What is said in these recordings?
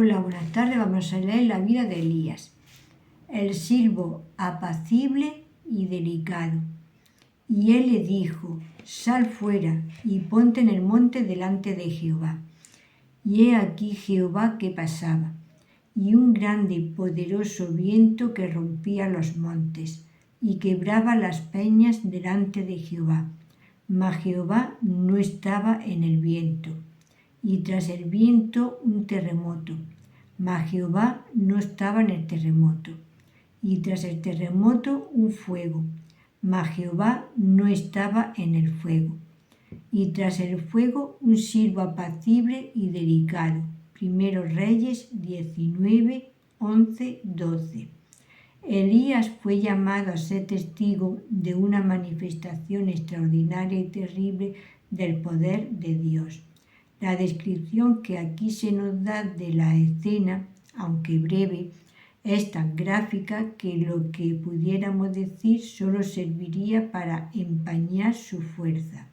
Hola, buenas tardes. Vamos a leer la vida de Elías, el siervo apacible y delicado. Y él le dijo: sal fuera y ponte en el monte delante de Jehová. Y he aquí Jehová que pasaba, y un grande y poderoso viento que rompía los montes, y quebraba las peñas delante de Jehová. Mas Jehová no estaba en el viento. Y tras el viento un terremoto, mas Jehová no estaba en el terremoto. Y tras el terremoto un fuego, mas Jehová no estaba en el fuego. Y tras el fuego un siervo apacible y delicado. Primero Reyes 19, 11, 12. Elías fue llamado a ser testigo de una manifestación extraordinaria y terrible del poder de Dios. La descripción que aquí se nos da de la escena, aunque breve, es tan gráfica que lo que pudiéramos decir solo serviría para empañar su fuerza.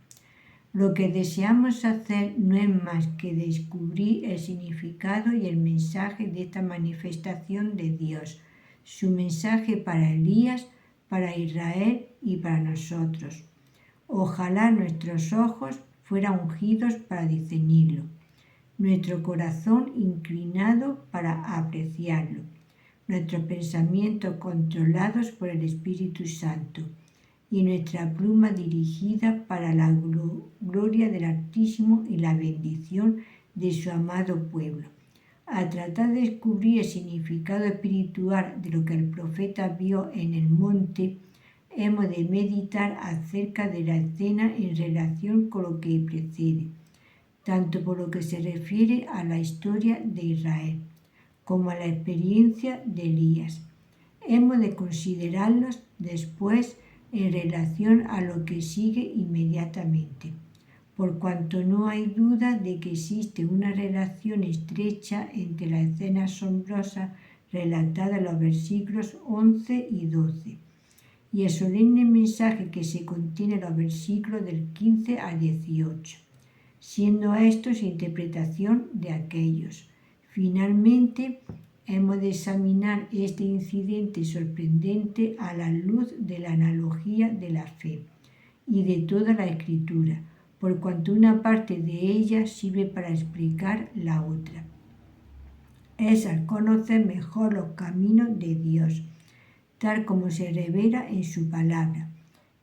Lo que deseamos hacer no es más que descubrir el significado y el mensaje de esta manifestación de Dios, su mensaje para Elías, para Israel y para nosotros. Ojalá nuestros ojos fueran ungidos para discernirlo, nuestro corazón inclinado para apreciarlo, nuestros pensamientos controlados por el Espíritu Santo y nuestra pluma dirigida para la gloria del Altísimo y la bendición de su amado pueblo. Al tratar de descubrir el significado espiritual de lo que el profeta vio en el monte, hemos de meditar acerca de la escena en relación con lo que precede, tanto por lo que se refiere a la historia de Israel como a la experiencia de Elías. Hemos de considerarlos después en relación a lo que sigue inmediatamente, por cuanto no hay duda de que existe una relación estrecha entre la escena asombrosa relatada en los versículos 11 y 12 y el solemne mensaje que se contiene en los versículos del 15 al 18, siendo estos interpretación de aquellos. Finalmente, hemos de examinar este incidente sorprendente a la luz de la analogía de la fe y de toda la Escritura, por cuanto una parte de ella sirve para explicar la otra. Es al conocer mejor los caminos de Dios, tal como se revela en su palabra,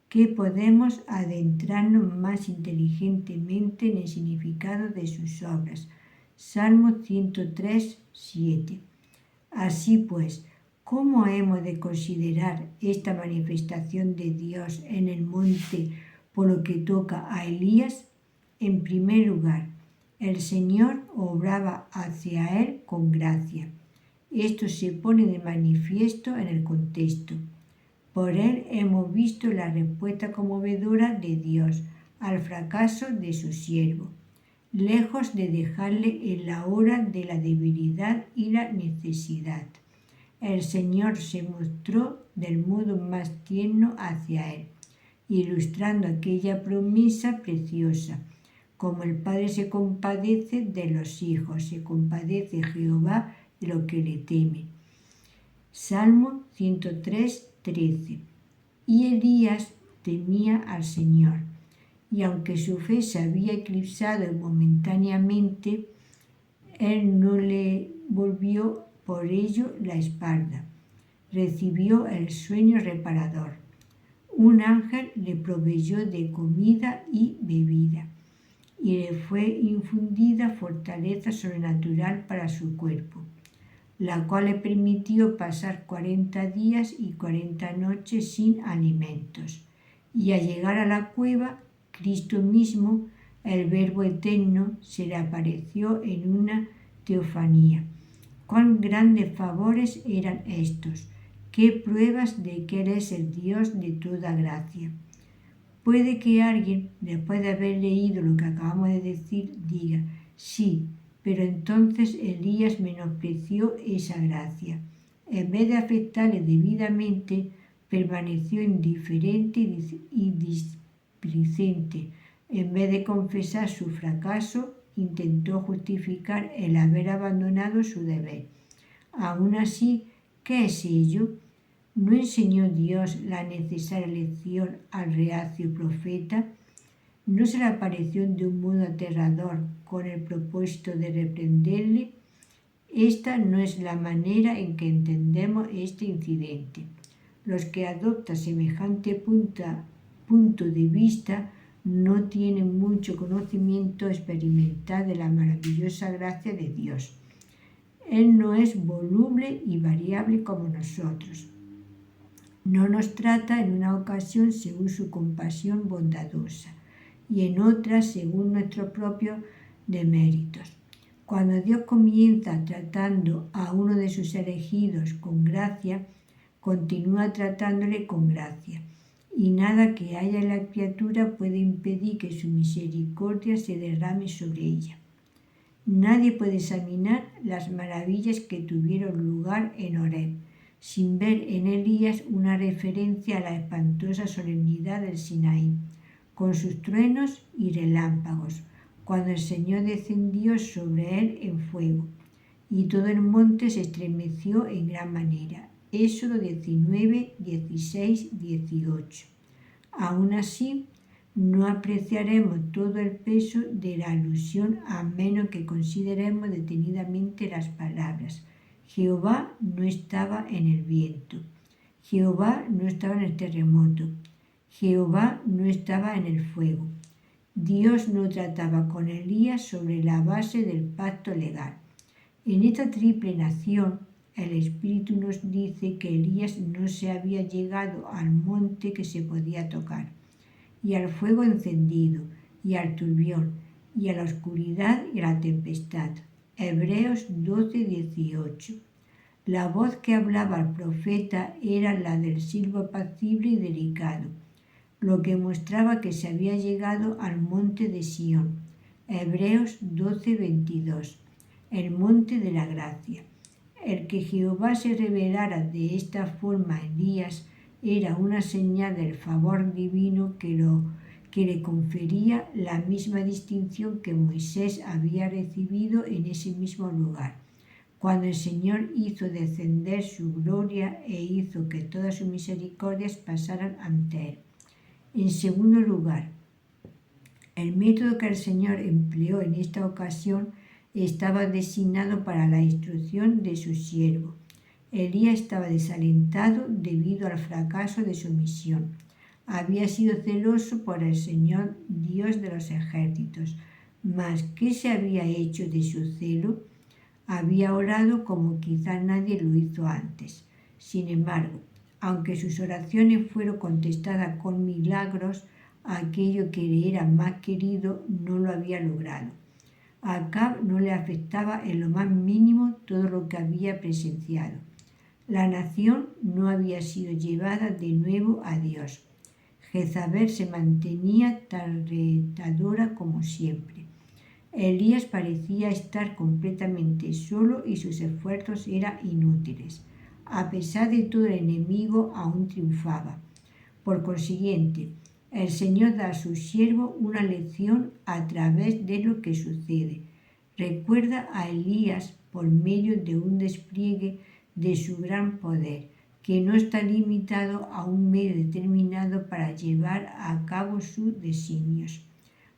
que podemos adentrarnos más inteligentemente en el significado de sus obras. Salmo 103, 7. Así pues, ¿cómo hemos de considerar esta manifestación de Dios en el monte por lo que toca a Elías? En primer lugar, el Señor obraba hacia él con gracia. Esto se pone de manifiesto en el contexto. Por él hemos visto la respuesta conmovedora de Dios al fracaso de su siervo, lejos de dejarle en la hora de la debilidad y la necesidad. El Señor se mostró del modo más tierno hacia él, ilustrando aquella promesa preciosa. Como el Padre se compadece de los hijos, se compadece Jehová de lo que le teme. Salmo 103, 13. Y Elías temía al Señor, y aunque su fe se había eclipsado momentáneamente, él no le volvió por ello la espalda. Recibió el sueño reparador. Un ángel le proveyó de comida y bebida, y le fue infundida fortaleza sobrenatural para su cuerpo, la cual le permitió pasar 40 días y 40 noches sin alimentos. Y al llegar a la cueva, Cristo mismo, el Verbo eterno, se le apareció en una teofanía. ¡Cuán grandes favores eran estos! ¡Qué pruebas de que Él es el Dios de toda gracia! Puede que alguien, después de haber leído lo que acabamos de decir, diga: sí, pero entonces Elías menospreció esa gracia. En vez de afectarle debidamente, permaneció indiferente y displicente. En vez de confesar su fracaso, intentó justificar el haber abandonado su deber. Aún así, ¿qué es ello? ¿No enseñó Dios la necesaria lección al reacio profeta? ¿No se le apareció de un modo aterrador con el propósito de reprenderle? Esta no es la manera en que entendemos este incidente. Los que adoptan semejante punto de vista no tienen mucho conocimiento experimental de la maravillosa gracia de Dios. Él no es voluble y variable como nosotros. No nos trata en una ocasión según su compasión bondadosa y en otra según nuestros propios deméritos. Cuando Dios comienza tratando a uno de sus elegidos con gracia, continúa tratándole con gracia, y nada que haya en la criatura puede impedir que su misericordia se derrame sobre ella. Nadie puede examinar las maravillas que tuvieron lugar en Horeb sin ver en Elías una referencia a la espantosa solemnidad del Sinaí, con sus truenos y relámpagos, cuando el Señor descendió sobre él en fuego, y todo el monte se estremeció en gran manera. Éxodo 19, 16, 18. Aún así, no apreciaremos todo el peso de la alusión a menos que consideremos detenidamente las palabras. Jehová no estaba en el viento. Jehová no estaba en el terremoto. Jehová no estaba en el fuego. Dios no trataba con Elías sobre la base del pacto legal. En esta triple nación, el Espíritu nos dice que Elías no se había llegado al monte que se podía tocar, y al fuego encendido, y al turbión, y a la oscuridad y a la tempestad. Hebreos 12, 18. La voz que hablaba al profeta era la del silbo apacible y delicado, lo que mostraba que se había llegado al monte de Sión. Hebreos 12, 22. El monte de la gracia. El que Jehová se revelara de esta forma a Elías era una señal del favor divino que le confería la misma distinción que Moisés había recibido en ese mismo lugar, cuando el Señor hizo descender su gloria e hizo que todas sus misericordias pasaran ante él. En segundo lugar, el método que el Señor empleó en esta ocasión estaba designado para la instrucción de su siervo. Elías estaba desalentado debido al fracaso de su misión. Había sido celoso por el Señor Dios de los ejércitos, mas ¿qué se había hecho de su celo? Había orado como quizá nadie lo hizo antes. Sin embargo, aunque sus oraciones fueron contestadas con milagros, aquello que le era más querido no lo había logrado. A Acab no le afectaba en lo más mínimo todo lo que había presenciado. La nación no había sido llevada de nuevo a Dios. Jezabel se mantenía tan retadora como siempre. Elías parecía estar completamente solo y sus esfuerzos eran inútiles. A pesar de todo, el enemigo aún triunfaba. Por consiguiente, el Señor da a su siervo una lección a través de lo que sucede. Recuerda a Elías por medio de un despliegue de su gran poder, que no está limitado a un medio determinado para llevar a cabo sus designios.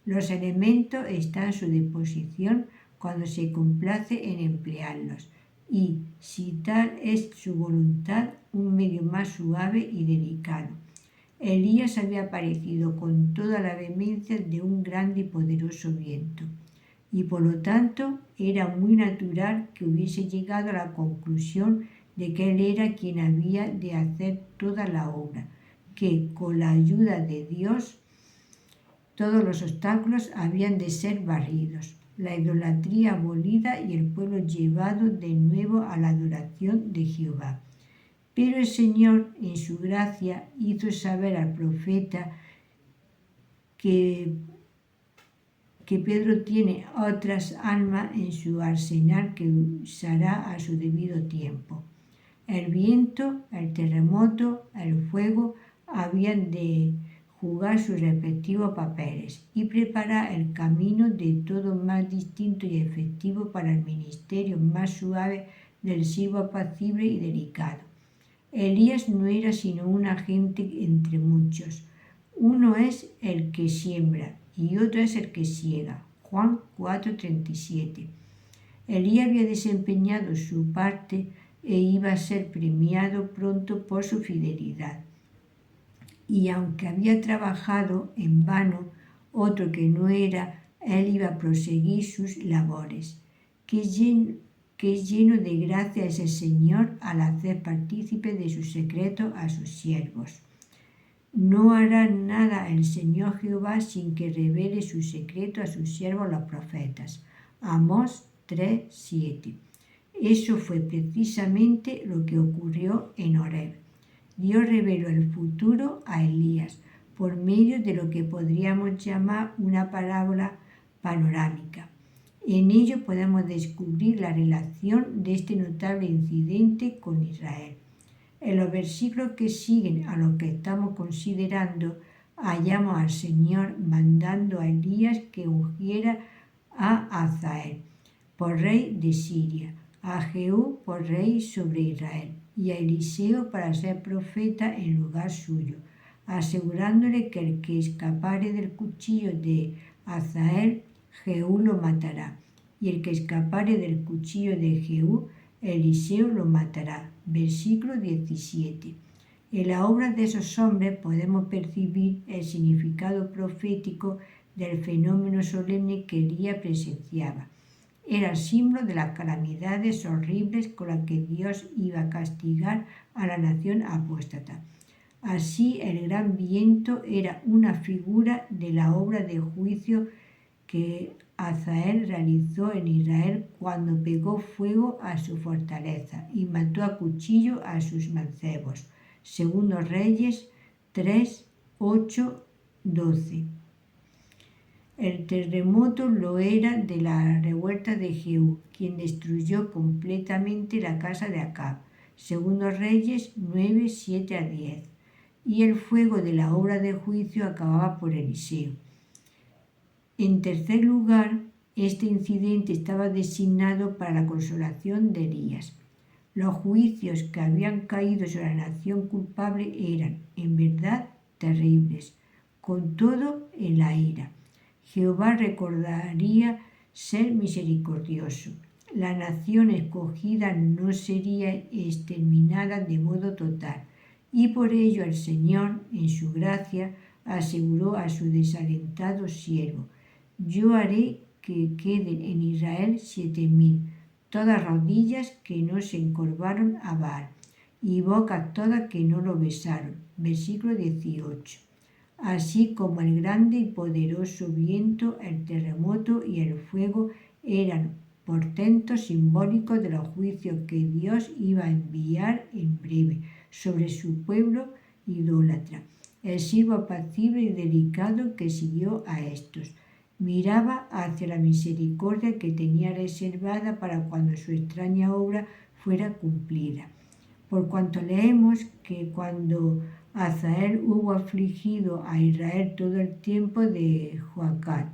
Los elementos están a su disposición cuando se complace en emplearlos, y, si tal es su voluntad, un medio más suave y delicado. Elías había aparecido con toda la vehemencia de un grande y poderoso viento, y por lo tanto era muy natural que hubiese llegado a la conclusión de que él era quien había de hacer toda la obra, que con la ayuda de Dios todos los obstáculos habían de ser barridos, la idolatría abolida y el pueblo llevado de nuevo a la adoración de Jehová. Pero el Señor, en su gracia, hizo saber al profeta que Pedro tiene otras armas en su arsenal que usará a su debido tiempo. El viento, el terremoto, el fuego habían de jugar sus respectivos papeles y preparar el camino de todo más distinto y efectivo para el ministerio más suave del siervo apacible y delicado. Elías no era sino un agente entre muchos. Uno es el que siembra y otro es el que siega. Juan 4:37. Elías había desempeñado su parte e iba a ser premiado pronto por su fidelidad. Y aunque había trabajado en vano, otro que no era, él iba a proseguir sus labores. Qué lleno de gracia es el Señor al hacer partícipe de sus secretos a sus siervos. No hará nada el Señor Jehová sin que revele su secreto a sus siervos los profetas. Amós 3:7. Eso fue precisamente lo que ocurrió en Horeb. Dios reveló el futuro a Elías por medio de lo que podríamos llamar una parábola panorámica. En ello podemos descubrir la relación de este notable incidente con Israel. En los versículos que siguen a lo que estamos considerando, hallamos al Señor mandando a Elías que ungiera a Hazael por rey de Siria, a Jehú por rey sobre Israel y a Eliseo para ser profeta en lugar suyo, asegurándole que el que escapare del cuchillo de Hazael, Jehú lo matará, y el que escapare del cuchillo de Jehú, Eliseo lo matará. Versículo 17. En la obra de esos hombres podemos percibir el significado profético del fenómeno solemne que Elías presenciaba. Era el símbolo de las calamidades horribles con las que Dios iba a castigar a la nación apóstata. Así, el gran viento era una figura de la obra de juicio que Hazael realizó en Israel cuando pegó fuego a su fortaleza y mató a cuchillo a sus mancebos. Segundo Reyes 3:8-12. El terremoto lo era de la revuelta de Jehú, quien destruyó completamente la casa de Acab. Segundo Reyes 9:7-10. Y el fuego de la obra de juicio acababa por Eliseo. En tercer lugar, este incidente estaba designado para la consolación de Elías. Los juicios que habían caído sobre la nación culpable eran, en verdad, terribles, con todo en la ira. Jehová recordaría ser misericordioso. La nación escogida no sería exterminada de modo total, y por ello el Señor, en su gracia, aseguró a su desalentado siervo: yo haré que queden en Israel 7,000, todas rodillas que no se encorvaron a Baal, y bocas todas que no lo besaron. Versículo 18. Así como el grande y poderoso viento, el terremoto y el fuego eran portentos simbólicos de los juicios que Dios iba a enviar en breve sobre su pueblo idólatra. El siervo apacible y delicado que siguió a estos miraba hacia la misericordia que tenía reservada para cuando su extraña obra fuera cumplida. Por cuanto leemos que cuando Hazael hubo afligido a Israel todo el tiempo de Joacán,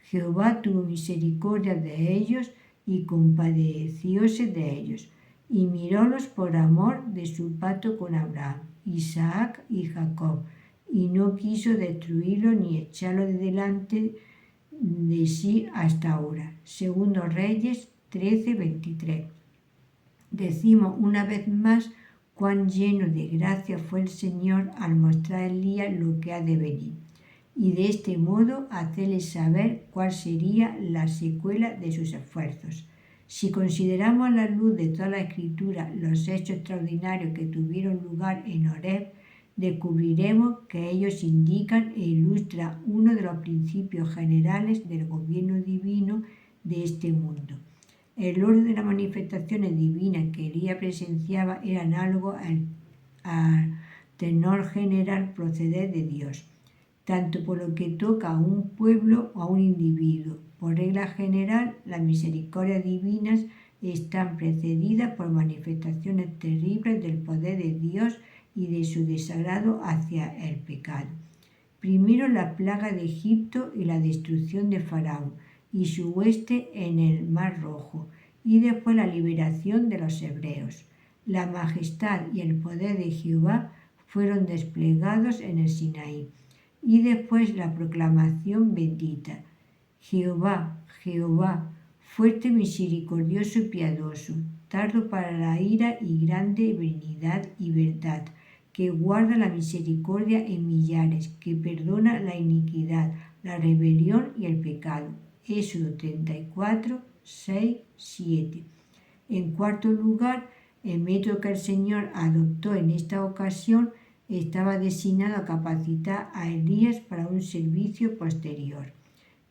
Jehová tuvo misericordia de ellos y compadecióse de ellos, y mirólos por amor de su pacto con Abraham, Isaac y Jacob, y no quiso destruirlo ni echarlo de delante de sí hasta ahora. Segundo Reyes 13:23. Decimos una vez más cuán lleno de gracia fue el Señor al mostrar a Elías lo que ha de venir, y de este modo hacerle saber cuál sería la secuela de sus esfuerzos. Si consideramos a la luz de toda la Escritura los hechos extraordinarios que tuvieron lugar en Horeb, descubriremos que ellos indican e ilustran uno de los principios generales del gobierno divino de este mundo. El orden de las manifestaciones divinas que Elías presenciaba era análogo al tenor general proceder de Dios, tanto por lo que toca a un pueblo o a un individuo. Por regla general, las misericordias divinas están precedidas por manifestaciones terribles del poder de Dios y de su desagrado hacia el pecado. Primero la plaga de Egipto y la destrucción de Faraón y su hueste en el Mar Rojo, y después la liberación de los hebreos. La majestad y el poder de Jehová fueron desplegados en el Sinaí, y después la proclamación bendita: Jehová, Jehová, fuerte, misericordioso y piadoso, tardo para la ira y grande en benignidad y verdad, que guarda la misericordia en millares, que perdona la iniquidad, la rebelión y el pecado. Éxodo 34, 6, 7. En cuarto lugar, el método que el Señor adoptó en esta ocasión estaba destinado a capacitar a Elías para un servicio posterior.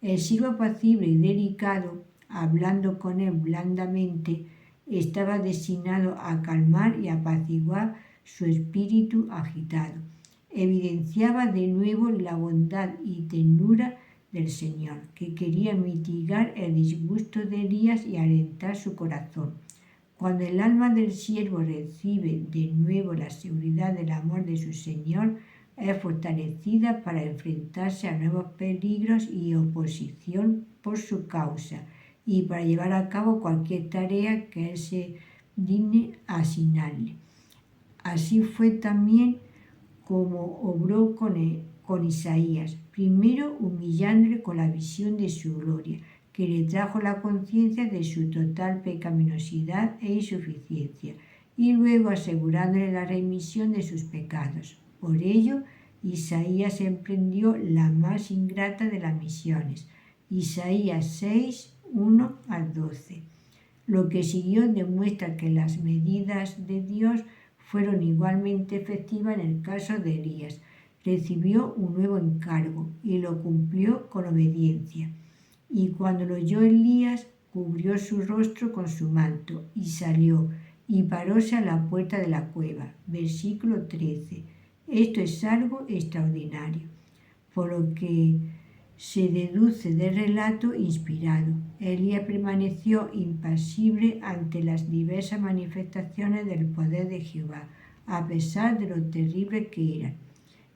El siervo apacible y delicado, hablando con él blandamente, estaba destinado a calmar y apaciguar su espíritu agitado. Evidenciaba de nuevo la bondad y ternura del Señor, que quería mitigar el disgusto de Elías y alentar su corazón. Cuando el alma del siervo recibe de nuevo la seguridad del amor de su Señor, es fortalecida para enfrentarse a nuevos peligros y oposición por su causa y para llevar a cabo cualquier tarea que Él se digne asignarle. Así fue también como obró con Isaías, primero humillándole con la visión de su gloria, que le trajo la conciencia de su total pecaminosidad e insuficiencia, y luego asegurándole la remisión de sus pecados. Por ello, Isaías emprendió la más ingrata de las misiones. Isaías 6, 1 al 12. Lo que siguió demuestra que las medidas de Dios fueron igualmente efectivas en el caso de Elías. Recibió un nuevo encargo y lo cumplió con obediencia. Y cuando lo oyó Elías, cubrió su rostro con su manto y salió y paróse a la puerta de la cueva. Versículo 13. Esto es algo extraordinario, por lo que se deduce del relato inspirado. Elías permaneció impasible ante las diversas manifestaciones del poder de Jehová, a pesar de lo terrible que eran.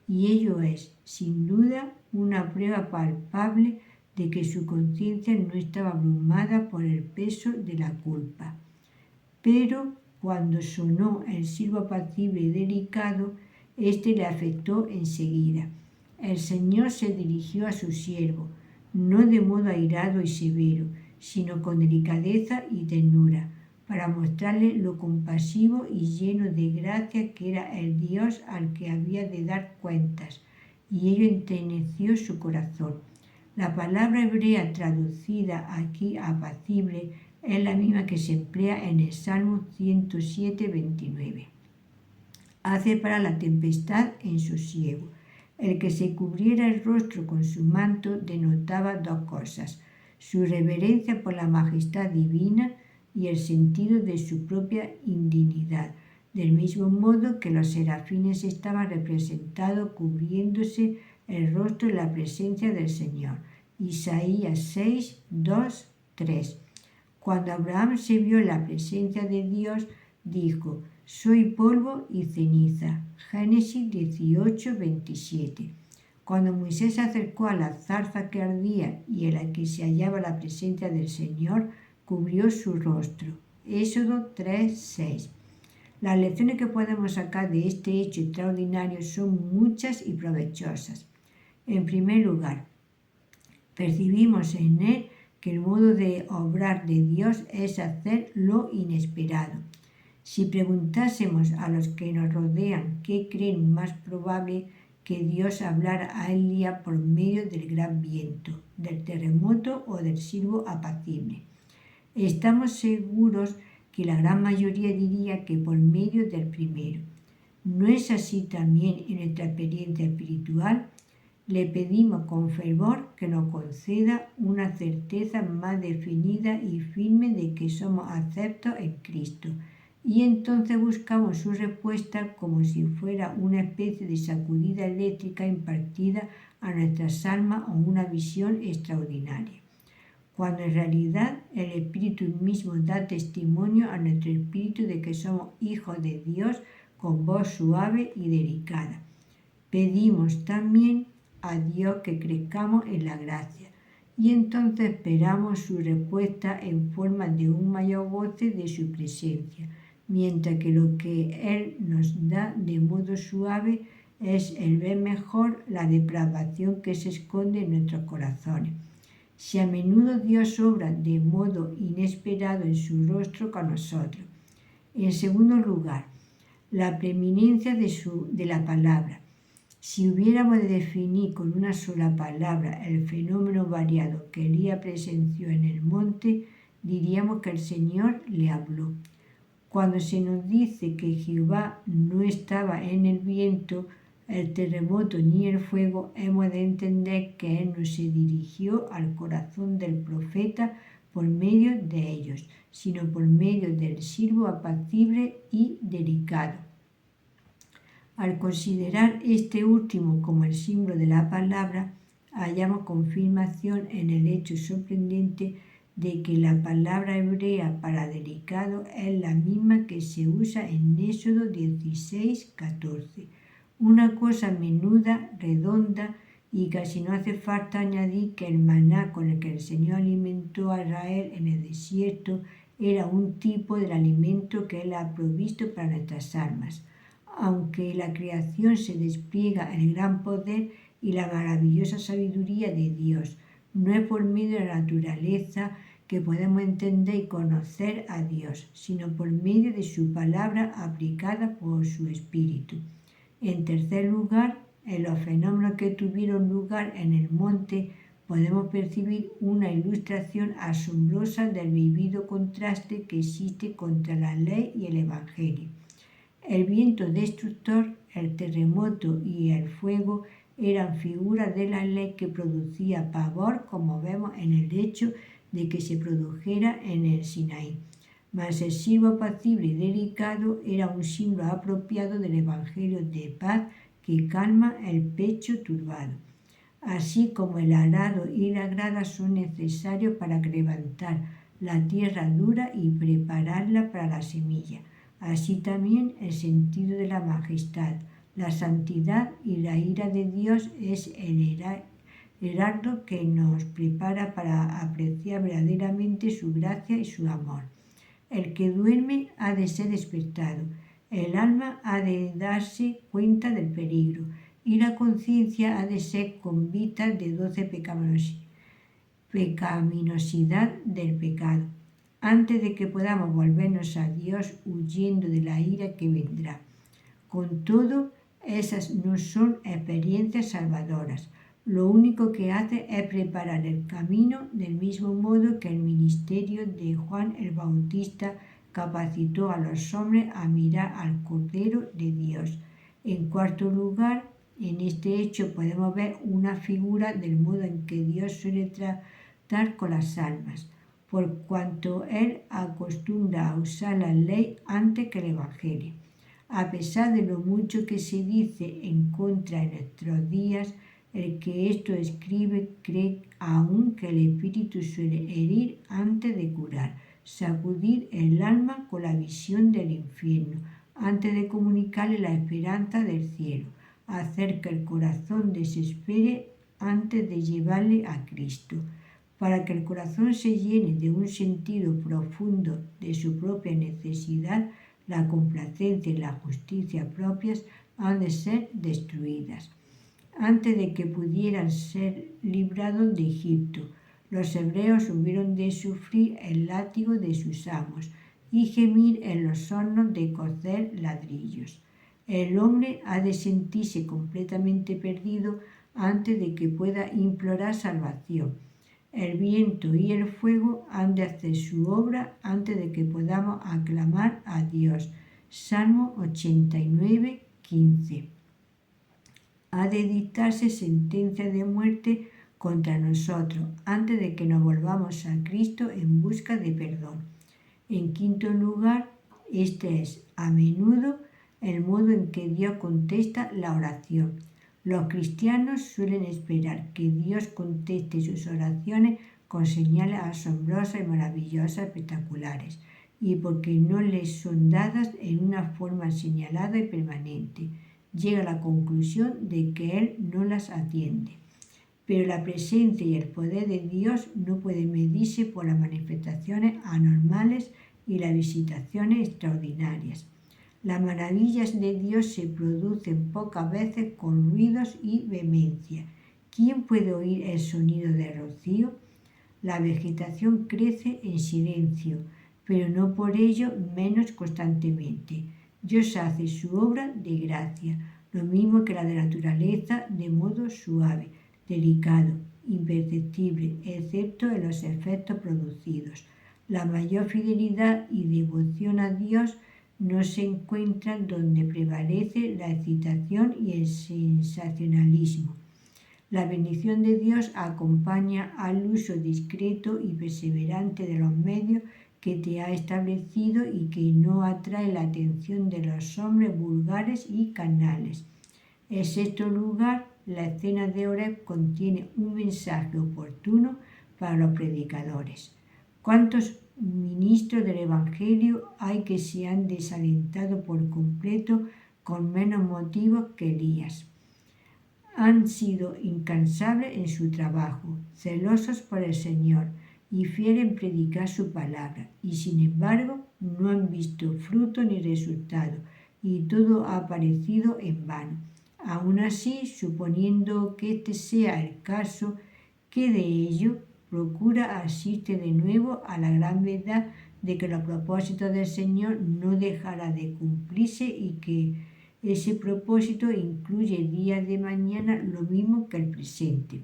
Y ello es, sin duda, una prueba palpable de que su conciencia no estaba abrumada por el peso de la culpa. Pero cuando sonó el siervo apacible y delicado, éste le afectó enseguida. El Señor se dirigió a su siervo, no de modo airado y severo, sino con delicadeza y ternura, para mostrarle lo compasivo y lleno de gracia que era el Dios al que había de dar cuentas, y ello enterneció su corazón. La palabra hebrea traducida aquí apacible es la misma que se emplea en el Salmo 107, 29. Hace para la tempestad en sosiego. El que se cubriera el rostro con su manto denotaba dos cosas: su reverencia por la majestad divina y el sentido de su propia indignidad, del mismo modo que los serafines estaban representados cubriéndose el rostro en la presencia del Señor. Isaías 6, 2, 3. Cuando Abraham se vio en la presencia de Dios, dijo: soy polvo y ceniza. Génesis 18, 27. Cuando Moisés se acercó a la zarza que ardía y en la que se hallaba la presencia del Señor, cubrió su rostro. Éxodo 3, 6. Las lecciones que podemos sacar de este hecho extraordinario son muchas y provechosas. En primer lugar, percibimos en él que el modo de obrar de Dios es hacer lo inesperado. Si preguntásemos a los que nos rodean qué creen más probable que Dios hablara a Elías por medio del gran viento, del terremoto o del siervo apacible, estamos seguros que la gran mayoría diría que por medio del primero. ¿No es así también en nuestra experiencia espiritual? Le pedimos con fervor que nos conceda una certeza más definida y firme de que somos aceptos en Cristo, y entonces buscamos su respuesta como si fuera una especie de sacudida eléctrica impartida a nuestras almas o una visión extraordinaria, cuando en realidad el Espíritu mismo da testimonio a nuestro espíritu de que somos hijos de Dios con voz suave y delicada. Pedimos también a Dios que crezcamos en la gracia. Y entonces esperamos su respuesta en forma de un mayor goce de su presencia, mientras que lo que Él nos da de modo suave es el ver mejor la depravación que se esconde en nuestros corazones. Si a menudo Dios obra de modo inesperado en su rostro con nosotros. En segundo lugar, la preeminencia de la palabra. Si hubiéramos de definir con una sola palabra el fenómeno variado que Elías presenció en el monte, diríamos que el Señor le habló. Cuando se nos dice que Jehová no estaba en el viento, el terremoto ni el fuego, hemos de entender que Él no se dirigió al corazón del profeta por medio de ellos, sino por medio del siervo apacible y delicado. Al considerar este último como el símbolo de la palabra, hallamos confirmación en el hecho sorprendente de que la palabra hebrea para delicado es la misma que se usa en Éxodo 16:14. Una cosa menuda, redonda, y casi no hace falta añadir que el maná con el que el Señor alimentó a Israel en el desierto era un tipo del alimento que Él ha provisto para nuestras almas. Aunque la creación se despliega el gran poder y la maravillosa sabiduría de Dios, no es por medio de la naturaleza que podemos entender y conocer a Dios, sino por medio de su palabra aplicada por su Espíritu. En tercer lugar, en los fenómenos que tuvieron lugar en el monte podemos percibir una ilustración asombrosa del vivido contraste que existe contra la ley y el Evangelio. El viento destructor, el terremoto y el fuego eran figuras de la ley que producía pavor, como vemos en el hecho de que se produjera en el Sinaí. Mas el siervo apacible y delicado era un símbolo apropiado del Evangelio de paz que calma el pecho turbado. Así como el arado y la grada son necesarios para levantar la tierra dura y prepararla para la semilla, así también el sentido de la majestad, la santidad y la ira de Dios es el heraldo que nos prepara para apreciar verdaderamente su gracia y su amor. El que duerme ha de ser despertado, el alma ha de darse cuenta del peligro y la conciencia ha de ser convicta de 12 pecaminosidad del pecado, antes de que podamos volvernos a Dios huyendo de la ira que vendrá. Con todo, esas no son experiencias salvadoras. Lo único que hace es preparar el camino del mismo modo que el ministerio de Juan el Bautista capacitó a los hombres a mirar al Cordero de Dios. En cuarto lugar, en este hecho podemos ver una figura del modo en que Dios suele tratar con las almas, por cuanto Él acostumbra a usar la ley antes que el Evangelio. A pesar de lo mucho que se dice en contra en nuestros días, el que esto escribe cree aún que el Espíritu suele herir antes de curar, sacudir el alma con la visión del infierno, antes de comunicarle la esperanza del cielo, hacer que el corazón desespere antes de llevarle a Cristo. Para que el corazón se llene de un sentido profundo de su propia necesidad, la complacencia y la justicia propias han de ser destruidas. Antes de que pudieran ser librados de Egipto, los hebreos hubieron de sufrir el látigo de sus amos y gemir en los hornos de cocer ladrillos. El hombre ha de sentirse completamente perdido antes de que pueda implorar salvación. El viento y el fuego han de hacer su obra antes de que podamos aclamar a Dios. Salmo 89:15. Ha de dictarse sentencia de muerte contra nosotros antes de que nos volvamos a Cristo en busca de perdón. En quinto lugar, este es a menudo el modo en que Dios contesta la oración. Los cristianos suelen esperar que Dios conteste sus oraciones con señales asombrosas y maravillosas, espectaculares, y porque no les son dadas en una forma señalada y permanente. llega a la conclusión de que él no las atiende. Pero la presencia y el poder de Dios no pueden medirse por las manifestaciones anormales y las visitaciones extraordinarias. Las maravillas de Dios se producen pocas veces con ruidos y vehemencia. ¿Quién puede oír el sonido del rocío? La vegetación crece en silencio, pero no por ello menos constantemente. Dios hace su obra de gracia, lo mismo que la de la naturaleza, de modo suave, delicado, imperceptible, excepto en los efectos producidos. La mayor fidelidad y devoción a Dios no se encuentran donde prevalece la excitación y el sensacionalismo. La bendición de Dios acompaña al uso discreto y perseverante de los medios que te ha establecido y que no atrae la atención de los hombres vulgares y carnales. En sexto lugar, la escena de Horeb contiene un mensaje oportuno para los predicadores. ¿Cuántos ministros del Evangelio hay que se han desalentado por completo con menos motivos que Elías? Han sido incansables en su trabajo, celosos por el Señor y fieles en predicar su palabra, y sin embargo no han visto fruto ni resultado, y todo ha parecido en vano. Aún así, suponiendo que este sea el caso, ¿qué de ello? Procura asistir de nuevo a la gran verdad de que los propósitos del Señor no dejarán de cumplirse y que ese propósito incluye días de mañana lo mismo que el presente.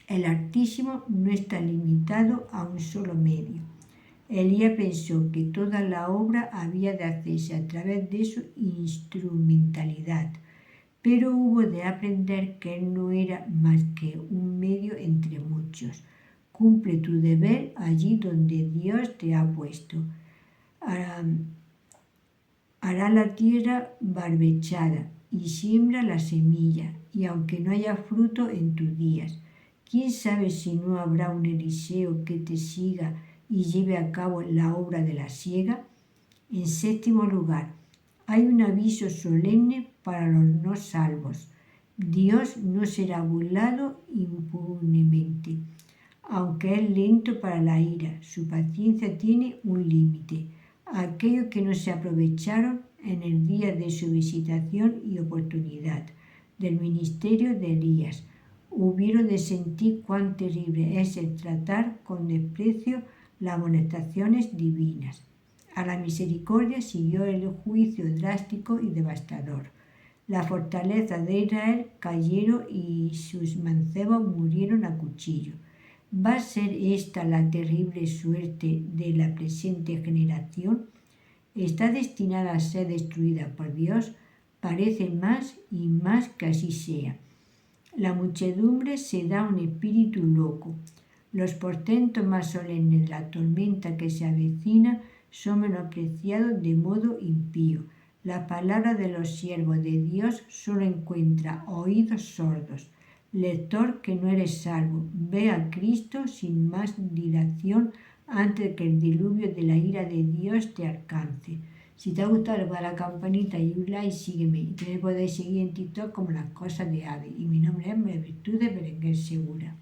El Altísimo no está limitado a un solo medio. Elías pensó que toda la obra había de hacerse a través de su instrumentalidad, pero hubo de aprender que él no era más que un medio entre muchos. Cumple tu deber allí donde Dios te ha puesto. Hará la tierra barbechada y siembra la semilla, y aunque no haya fruto en tus días, ¿quién sabe si no habrá un Eliseo que te siga y lleve a cabo la obra de la siega? En séptimo lugar, hay un aviso solemne para los no salvos. Dios no será burlado impunemente. Aunque es lento para la ira, su paciencia tiene un límite. Aquellos que no se aprovecharon en el día de su visitación y oportunidad del ministerio de Elías hubieron de sentir cuán terrible es el tratar con desprecio las amonestaciones divinas. A la misericordia siguió el juicio drástico y devastador. Las fortalezas de Israel cayeron y sus mancebos murieron a cuchillo. ¿Va a ser esta la terrible suerte de la presente generación? ¿Está destinada a ser destruida por Dios? Parece más y más que así sea. La muchedumbre se da un espíritu loco. Los portentos más solemnes de la tormenta que se avecina son menospreciados de modo impío. La palabra de los siervos de Dios solo encuentra oídos sordos. Lector que no eres salvo, ve a Cristo sin más dilación antes de que el diluvio de la ira de Dios te alcance. Si te ha gustado, va a la campanita y un like, sígueme. Y también podéis seguir en TikTok como Las Cosas de Ave. Y mi nombre es María Virtudes Berenguer Segura.